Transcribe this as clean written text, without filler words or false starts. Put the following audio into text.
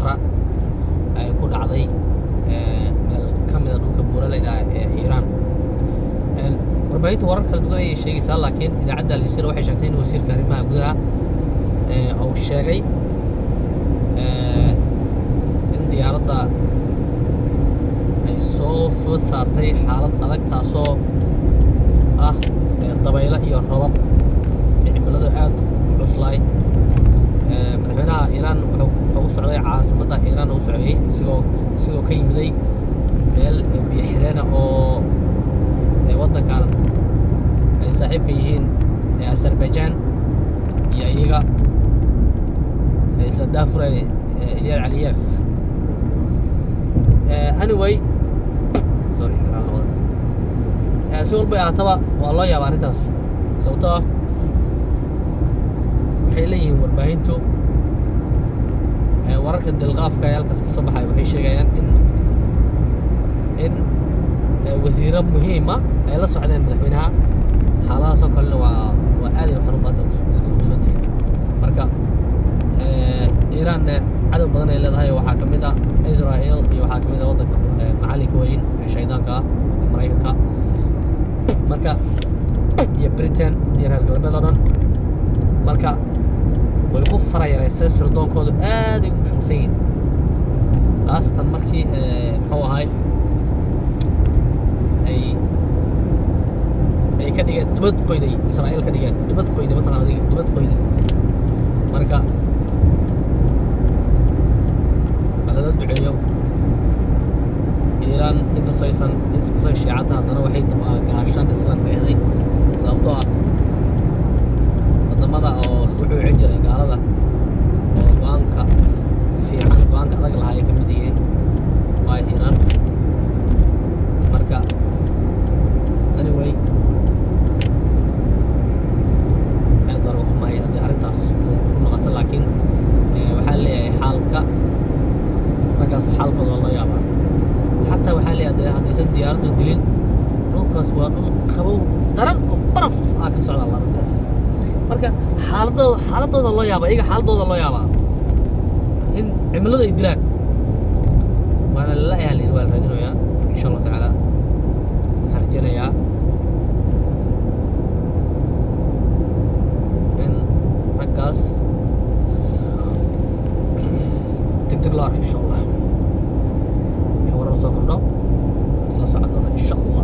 basra ay ku dhacday meel ka mid ah dhulka buuraleyda ee iiraan warbaahinta warar kala duwan ayay sheegaysaa laakiin idaacadda al-jazeera waxay sheegtay in wasiirka arrimaha gudaha uu sheegay in diyaaradda ay soo food saartay xaalad adag taasoo ah dabaylo iyo robab cimiladu aad u cuslaay madaxweynaha iiraan wuxuu u socday caasimadda iiraan u socday isagoo ka yimiday meel biyo xireena oo waddankan ay saaxiibka yihiin azerbaijan iyo iyaga isla daafuray ilyad caliyeef anyway sorry si walba ahaataba waa loo yaaba arrintaas sababtoo ah waxay leeyihiin warbaahintu wararka dilqaafka ee halkaas ka soo baxay waxay sheegayaan in wasiiro muhiima ay la socdeen madaxweynaha xaaladahaas oo kalena waa aaday xanuun maanta iska ogsoontiin marka iiraanna cadow badan ay leedahay waxaa ka mid ah israel iyo waxaa ka mid ah waddanka macalinka weyn ee shaydaanka ah ee maraykanka marka iyo britain iyo reer galbeed oo dhan marka way ku farayareysay sirdoonkoodu aad ay ugu mashquulsan yihiin khaasatan markii muxuu ahay ay ka dhigeen dhibad qoyday israa'iil ka dhigeen dhibad qoyday mataqaan adiga dhibad qoyday marka lala duceeyo iiraan inkastoo shiicadda haddana waxay gaashaanka islaamka eeday sababtoo ah wadamada oo lagu cuucin jiray gaalada oo go-aanka fiican go-aanka adag lahaa ay ka mid yihiin waa iiraan marka anyway aad baan uga xumahay haddii arrintaas ku noqoto laakiin waxaa leeyahay xaalka raggaas xaalkooda loo yaabaa xataa waxaa leeyahay haddaysan diyaaraddu dilin dhulkaas waa dhul qabow daran oo baraf ka socda raggaas marka xaaladooda loo yaabaa iyaga xaaladooda loo yaabaa in cimilada ay dilaan waana lala ayaa layidhi waa la raadinayaa insha allahu tacaala waxaan rajaynayaa in raggaas degdeg loo arko insha allah warar soo kordho isla socon doona insha allah